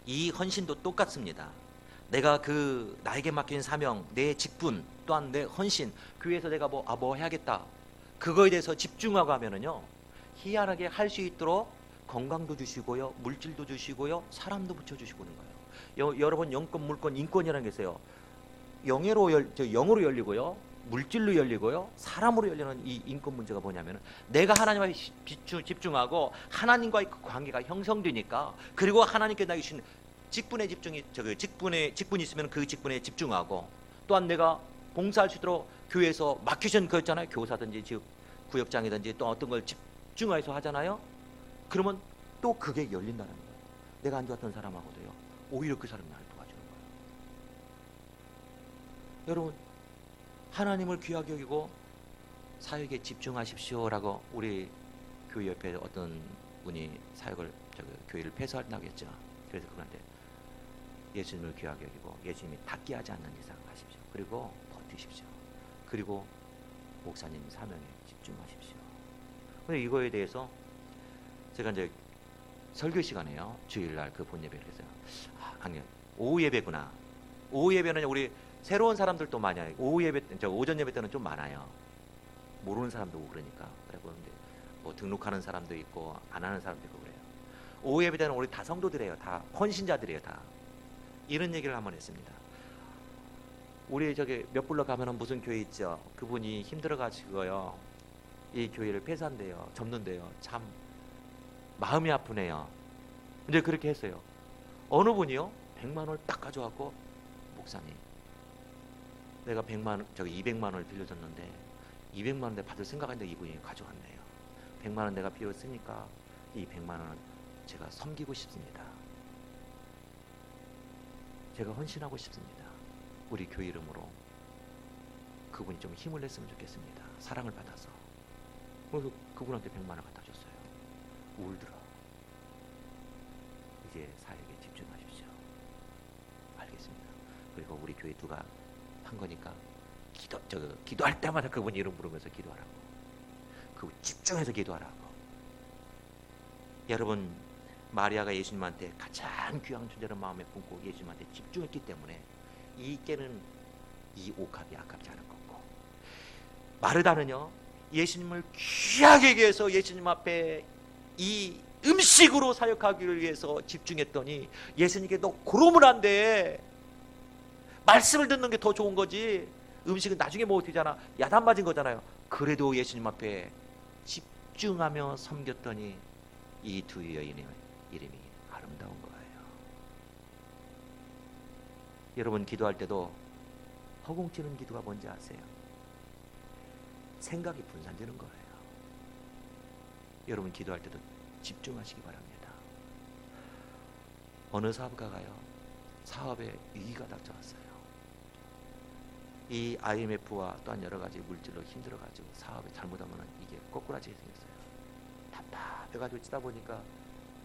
이 헌신도 똑같습니다. 내가 그 나에게 맡긴 사명, 내 직분, 또한 내 헌신, 교회에서 내가 뭐 해야겠다. 그거에 대해서 집중하고 하면은요, 희한하게 할 수 있도록 건강도 주시고요, 물질도 주시고요, 사람도 붙여주시고 있는 거예요. 여러분 영권, 물권, 인권이라는 게 있어요. 영으로 열리고요, 물질로 열리고요, 사람으로 열리는 이 인권 문제가 뭐냐면 내가 하나님께 집중하고 하나님과의 그 관계가 형성되니까, 그리고 하나님께 나에게 주신 직분의 집중이 직분이 있으면 그 직분에 집중하고, 또한 내가 봉사할 수 있도록 교회에서 맡기신 거 있잖아요. 교사든지 즉 구역장이든지 또 어떤 걸 집중해서 하잖아요. 그러면 또 그게 열린다는 거예요. 내가 안 좋았던 사람하고도요, 오히려 그 사람이 나를 도와주는 거예요. 여러분 하나님을 귀하게 여기고 사역에 집중하십시오라고 우리 교회 옆에 어떤 분이 교회를 폐쇄한다고 했죠. 그래서 그런데 예수님을 귀하게 여기고 예수님이 닿게 하지 않는 이상 하십시오. 그리고 버티십시오. 그리고 목사님 사명에 집중하십시오. 근데 이거에 대해서 제가 이제 설교 시간에요, 주일날 그 본예배를 했어요. 아니 오후 예배구나. 오후 예배는 우리 새로운 사람들도 많이 와요. 오전 예배 때는 좀 많아요. 모르는 사람도 오고 그러니까. 그리고 이제 뭐 등록하는 사람도 있고 안 하는 사람도 있고 그래요. 오후 예배 때는 우리 다 성도들이에요. 다 헌신자들이에요. 다 이런 얘기를 한번 했습니다. 우리 몇 불러 가면은 무슨 교회 있죠. 그분이 힘들어가지고요, 이 교회를 폐쇄한대요, 접는데요. 참 마음이 아프네요. 이제 그렇게 했어요. 어느 분이요, 100만 원을 딱 가져왔고, 목사님, 내가 200만 원을 빌려줬는데 200만 원 내가 받을 생각했는데 이분이 가져왔네요. 100만 원 내가 빌렸으니까 이 100만 원은 제가 섬기고 싶습니다. 제가 헌신하고 싶습니다. 우리 교회 이름으로 그분이 좀 힘을 냈으면 좋겠습니다. 사랑을 받아서. 그래서 그분한테 100만 원 갖다 줬어요. 울더라. 이제 사역에 집중하십시오. 알겠습니다. 그리고 우리 교회 누가 한 거니까 기도할 때마다 그분 이름 부르면서 기도하라고. 그분 집중해서 기도하라고. 여러분 마리아가 예수님한테 가장 귀한 존재를 마음에 품고 예수님한테 집중했기 때문에 이 깨는 이 옥합이 아깝지 않은 거고, 마르다는요, 예수님을 귀하게 위해서 예수님 앞에 이 음식으로 사역하기를 위해서 집중했더니 예수님께 너 그러면 안 돼. 말씀을 듣는 게 더 좋은 거지. 음식은 나중에 먹어도 되잖아. 야단 맞은 거잖아요. 그래도 예수님 앞에 집중하며 섬겼더니 이 두 여인의 이름이 아름다운 거예요. 여러분 기도할 때도 허공치는 기도가 뭔지 아세요? 생각이 분산되는 거예요. 여러분 기도할 때도 집중하시기 바랍니다. 어느 사업가가요, 사업에 위기가 닥쳐왔어요. 이 IMF와 또한 여러 가지 물질로 힘들어가지고 사업에 잘못하면 이게 꼬꾸라지게 생겼어요. 답답해가지고 치다 보니까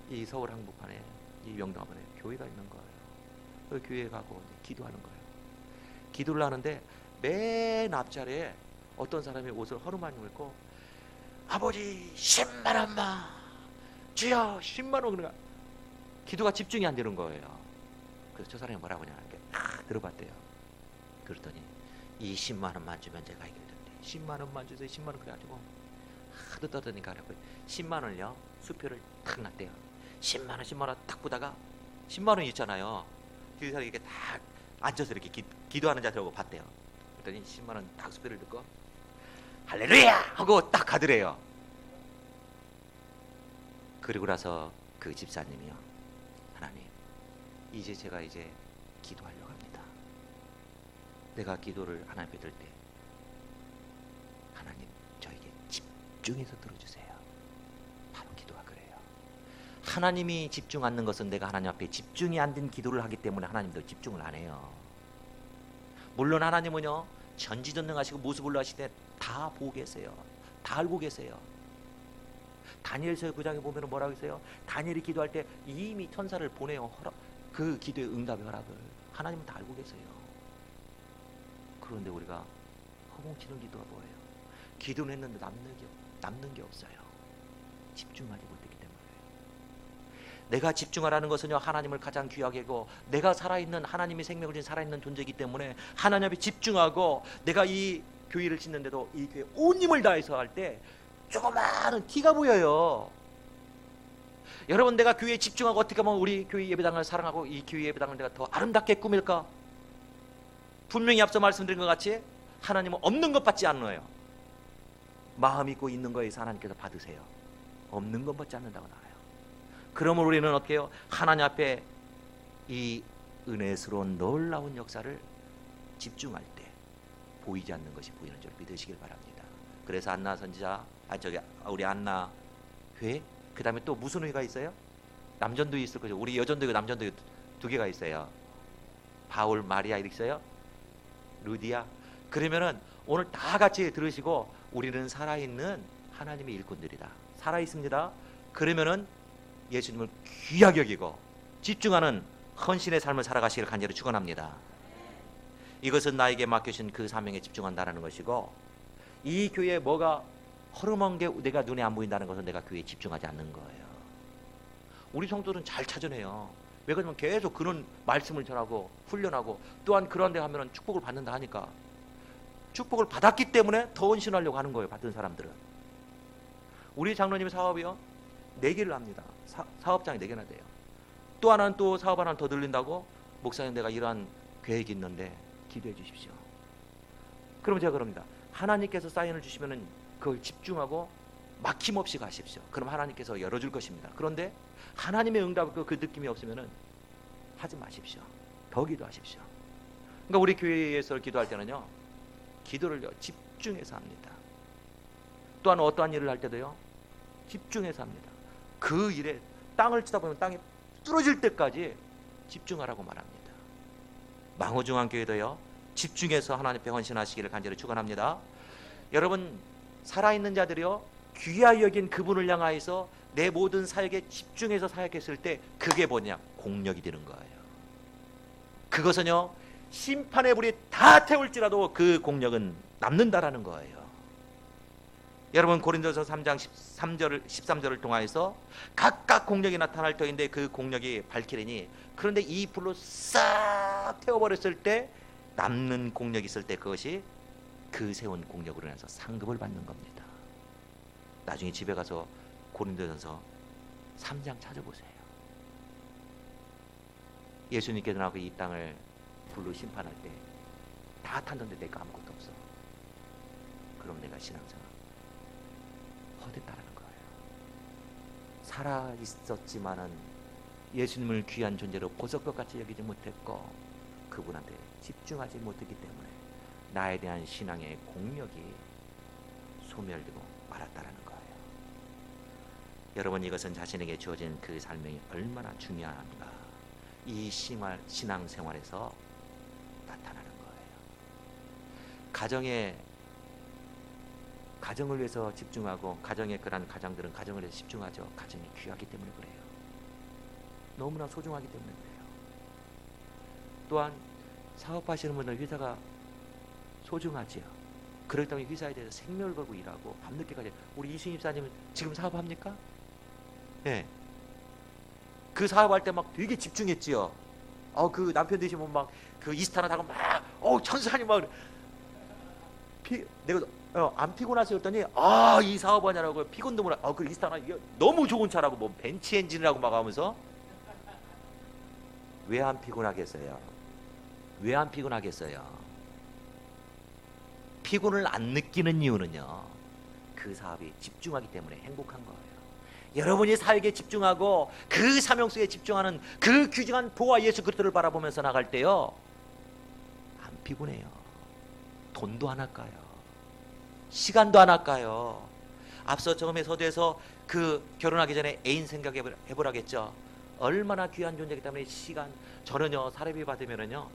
이 서울 한복판에 이 명동합원에 교회가 있는 거예요. 그 교회에 가고 기도하는 거예요. 기도를 하는데 맨 앞자리에 어떤 사람이 옷을 허름하게 입고 아버지 10만 원만 주여 10만 원, 그러니까 기도가 집중이 안 되는 거예요. 그래서 저 사람이 뭐라고 하냐, 이렇게 딱 들어봤대요. 그랬더니 이 10만 원만 주면 제가 해결된대. 10만 원만 주세요. 10만 원. 그래가지고 하도 떠드니까 10만 원을요, 수표를 탁 놨대요. 10만 원, 10만 원 딱 보다가 10만 원 있잖아요. 뒤에 사람이 이렇게 딱 앉아서 이렇게 기도하는 자들하고 봤대요. 그랬더니 10만 원 딱 수배를 듣고 할렐루야 하고 딱 가더래요. 그리고 나서 그 집사님이요, 하나님, 이제 제가 기도하려고 합니다. 내가 기도를 하나님 앞에 들 때 하나님 저에게 집중해서 들어주세요. 바로 기도가 그래요. 하나님이 집중 않는 것은 내가 하나님 앞에 집중이 안 된 기도를 하기 때문에 하나님도 집중을 안 해요. 물론 하나님은요, 전지전능하시고 모습을 하실 때 다 보고 계세요. 다 알고 계세요. 다니엘서 9장에 보면 뭐라고 했어요? 다니엘이 기도할 때 이미 천사를 보내요. 그 기도의 응답의 허락을 하나님은 다 알고 계세요. 그런데 우리가 허공치는 기도가 뭐예요? 기도는 했는데 남는 게 없어요. 집중하지 못했기 때문에. 내가 집중하라는 것은요, 하나님을 가장 귀하게 여기고 내가 살아있는, 하나님이 생명을 진 살아있는 존재이기 때문에 하나님 앞에 집중하고, 내가 이 교회를 짓는데도 이 교회 온 힘을 다해서 할 때 조그마한 티가 보여요. 여러분, 내가 교회에 집중하고 어떻게 하면 우리 교회 예배당을 사랑하고 이 교회 예배당을 내가 더 아름답게 꾸밀까? 분명히 앞서 말씀드린 것 같이 하나님은 없는 것 받지 않아요. 마음 있고 있는 거에서 하나님께서 받으세요. 없는 것 받지 않는다고 나와요. 그러면 우리는 어떻게 해요? 하나님 앞에 이 은혜스러운 놀라운 역사를 집중할 때 보이지 않는 것이 보이는 줄 믿으시길 바랍니다. 그래서 안나 선지자, 우리 안나 회, 그 다음에 또 무슨 회가 있어요? 남전도에 있을 거죠. 우리 여전도고 남전도 두 개가 있어요. 바울, 마리아 이렇게 있어요. 루디아. 그러면은 오늘 다 같이 들으시고, 우리는 살아있는 하나님의 일꾼들이다. 살아있습니다. 그러면은 예수님을 귀하게 여기고 집중하는 헌신의 삶을 살아가시기를 간절히 축원합니다. 이것은 나에게 맡겨진 그 사명에 집중한다는 것이고, 이 교회에 뭐가 허름한 게 내가 눈에 안 보인다는 것은 내가 교회에 집중하지 않는 거예요. 우리 성도들은 잘 찾아내요. 왜 그러냐면 계속 그런 말씀을 전하고 훈련하고, 또한 그런 데 하면 축복을 받는다 하니까, 축복을 받았기 때문에 더 헌신하려고 하는 거예요. 받은 사람들은. 우리 장로님 사업이요, 4개를 합니다. 사업장이 4개나 돼요. 또 하나는 또 사업 하나를 더 늘린다고, 목사님 내가 이러한 계획이 있는데 기도해 주십시오. 그러면 제가 그럽니다. 하나님께서 사인을 주시면은 그걸 집중하고 막힘없이 가십시오. 그럼 하나님께서 열어줄 것입니다. 그런데 하나님의 응답 그 느낌이 없으면은 하지 마십시오. 더 기도하십시오. 그러니까 우리 교회에서 기도할 때는요, 기도를요 집중해서 합니다. 또한 어떠한 일을 할 때도요 집중해서 합니다. 그 일에 땅을 치다 보면 땅이 뚫어질 때까지 집중하라고 말합니다. 망우중앙교회도요 집중해서 하나님 앞에 헌신하시기를 간절히 축원합니다. 여러분, 살아있는 자들이요 귀하여 여긴 그분을 향하여서 내 모든 사역에 집중해서 사역했을 때 그게 뭐냐? 공력이 되는 거예요. 그것은요 심판의 불이 다 태울지라도 그 공력은 남는다라는 거예요. 여러분, 고린도서 3장 13절을 통하여서 각각 공력이 나타날 터인데 그 공력이 밝히리니, 그런데 이 불로 싹 태워버렸을 때 남는 공력이 있을 때 그것이 그 세운 공력으로 인해서 상급을 받는 겁니다. 나중에 집에 가서 고린도전서 3장 찾아보세요. 예수님께서 나하고 이 땅을 불로 심판할 때 다 탔는데 내가 아무것도 없어. 그럼 내가 신앙생활 헛됐다라는 거예요. 살아 있었지만은 예수님을 귀한 존재로 보석것 같이 여기지 못했고 그분한테 집중하지 못했기 때문에 나에 대한 신앙의 공력이 소멸되고 말았다라는 거예요. 여러분, 이것은 자신에게 주어진 그 삶이 얼마나 중요한가, 이 신앙생활에서 나타나는 거예요. 가정을 위해서 집중하고, 가정의 그런 가장들은 가정을 위해서 집중하죠. 가정이 귀하기 때문에 그래요. 너무나 소중하기 때문에 그래요. 또한 사업하시는 분들 회사가 소중하지요. 그렇기 때문에 회사에 대해서 생명을 걸고 일하고 밤늦게까지. 우리 이순희 집사님은 지금 사업합니까? 네. 그 사업할 때 막 되게 집중했지요. 그 남편 되시면 막 그 이스타나 하고 막 천사님 막 내가 안 피곤하세요? 했더니 이 사업 하냐라고 피곤도 몰라. 그 이스타나 이게 너무 좋은 차라고 뭐 벤치 엔진이라고 막 하면서 왜 안 피곤하겠어요? 왜 안 피곤하겠어요? 피곤을 안 느끼는 이유는요, 그 사업에 집중하기 때문에 행복한 거예요. 여러분이 사역에 집중하고 그 사명 속에 집중하는 그 귀중한 보아 예수 그리스도를 바라보면서 나갈 때요, 안 피곤해요. 돈도 안 아까요. 시간도 안 아까요. 앞서 처음에 서두에서 그 결혼하기 전에 애인 생각해보라겠죠. 얼마나 귀한 존재이기 때문에 시간, 저는요 사례비 받으면은요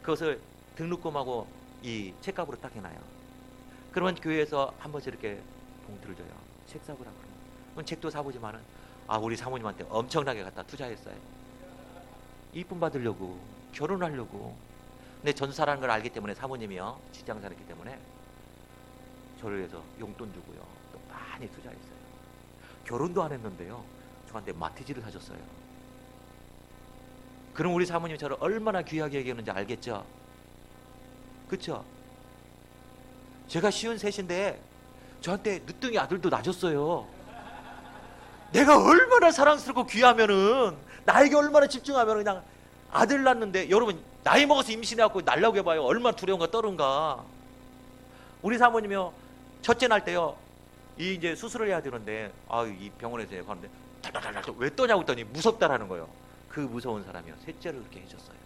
그것을 등록금하고 이 책값으로 딱 해놔요. 그러면 교회에서 한 번씩 이렇게 봉투를 줘요. 책 사보라 그러면. 그럼 책도 사보지만은 우리 사모님한테 엄청나게 갖다 투자했어요. 이쁨 받으려고, 결혼하려고. 근데 전사라는 걸 알기 때문에 사모님이요 직장사였기 때문에 저를 위해서 용돈 주고요 또 많이 투자했어요. 결혼도 안 했는데요 저한테 마티즈를 사줬어요. 그럼 우리 사모님이 저를 얼마나 귀하게 여기는지 알겠죠? 그쵸? 제가 53인데 저한테 늦둥이 아들도 낳아줬어요. 내가 얼마나 사랑스럽고 귀하면은, 나에게 얼마나 집중하면 그냥 아들 낳는데, 여러분 나이 먹어서 임신해갖고 날라고 해봐요. 얼마나 두려운가 떨은가. 우리 사모님이요 첫째 날 때요 이제 수술을 해야 되는데 이 병원에서 가는데 달달달달 왜 떠냐고 했더니 무섭다라는 거예요. 그 무서운 사람이요 셋째를 그렇게 해줬어요.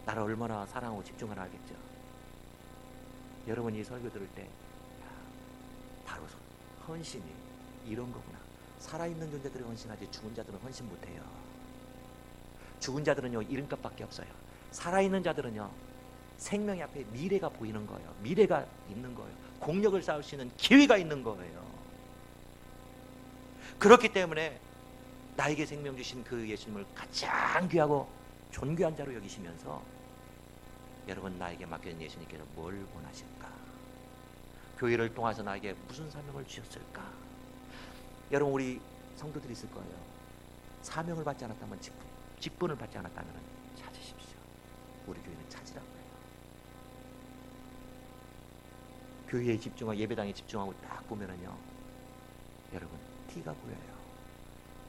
나를 얼마나 사랑하고 집중하나 알겠죠? 여러분이 설교 들을 때 바로 헌신이 이런 거구나. 살아있는 존재들이 헌신하지 죽은 자들은 헌신 못해요. 죽은 자들은요 이름값밖에 없어요. 살아있는 자들은요 생명의 앞에 미래가 보이는 거예요. 미래가 있는 거예요. 공력을 쌓을 수 있는 기회가 있는 거예요. 그렇기 때문에 나에게 생명 주신 그 예수님을 가장 귀하고 존귀한 자로 여기시면서 여러분 나에게 맡겨진 예수님께서 뭘 원하실까? 교회를 통해서 나에게 무슨 사명을 주셨을까? 여러분 우리 성도들이 있을 거예요. 사명을 받지 않았다면 직분을 받지 않았다면 찾으십시오. 우리 교회는 찾으라고 해요. 교회에 집중하고 예배당에 집중하고 딱 보면은요 여러분 티가 보여요.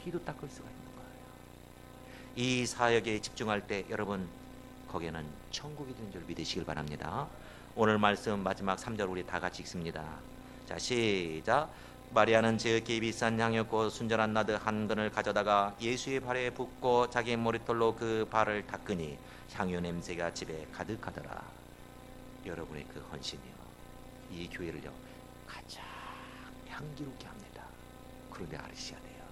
티도 닦을 수가 있는 거예요. 이 사역에 집중할 때 여러분 거기에는 천국이 되는 줄 믿으시길 바랍니다. 오늘 말씀 마지막 3절 우리 다 같이 읽습니다. 자 시작. 마리아는 지극히 비싼 향유꽃 순전한 나드 한 근을 가져다가 예수의 발에 붓고 자기 머리털로 그 발을 닦으니 향유 냄새가 집에 가득하더라. 여러분의 그 헌신이요 이 교회를요 가장 향기롭게 합니다. 그런데 아시셔야 돼요.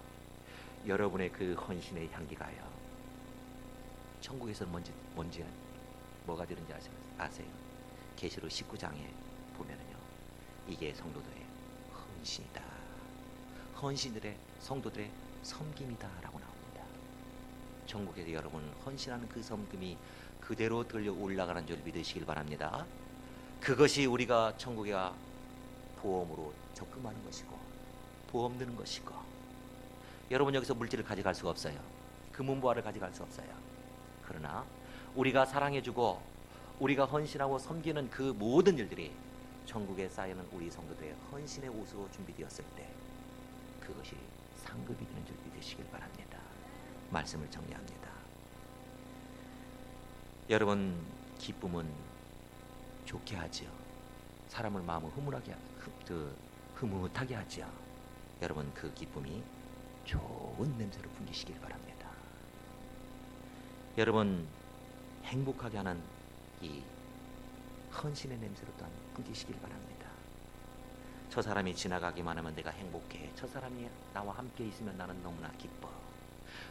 여러분의 그 헌신의 향기가요 천국에서는 뭔지 뭐가 되는지 아세요? 계시록 19장에 보면은요 이게 성도들의 헌신이다. 헌신들의 성도들의 섬김이다 라고 나옵니다. 천국에서 여러분 헌신하는 그 섬김이 그대로 들려 올라가는 줄 믿으시길 바랍니다. 그것이 우리가 천국에 보험으로 적금하는 것이고 보험 드는 것이고, 여러분 여기서 물질을 가져갈 수가 없어요. 금은보화를 가져갈 수 없어요. 그러나 우리가 사랑해주고 우리가 헌신하고 섬기는 그 모든 일들이 천국에 쌓이는 우리 성도들의 헌신의 옷으로 준비되었을 때 그것이 상급이 되는 줄 믿으시길 바랍니다. 말씀을 정리합니다. 여러분 기쁨은 좋게 하지요. 사람을 마음을 흐뭇하게 하지요. 여러분 그 기쁨이 좋은 냄새로 풍기시길 바랍니다. 여러분 행복하게 하는 이 헌신의 냄새로 또한 풍기시길 바랍니다. 저 사람이 지나가기만 하면 내가 행복해. 저 사람이 나와 함께 있으면 나는 너무나 기뻐.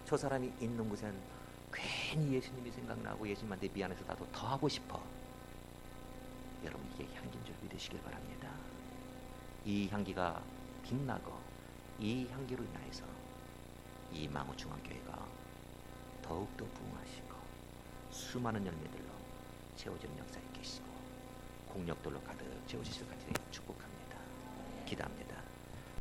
저 사람이 있는 곳엔 괜히 예수님이 생각나고 예수님한테 미안해서 나도 더 하고 싶어. 여러분 이게 향기인 줄 믿으시길 바랍니다. 이 향기가 빛나고 이 향기로 인하여서 이 망우중앙교회가 더욱더 부흥하시고 수많은 열매들로 채워지는 역사에 계시고 공력들로 가득 채워지실 것을 축복합니다. 기도합니다.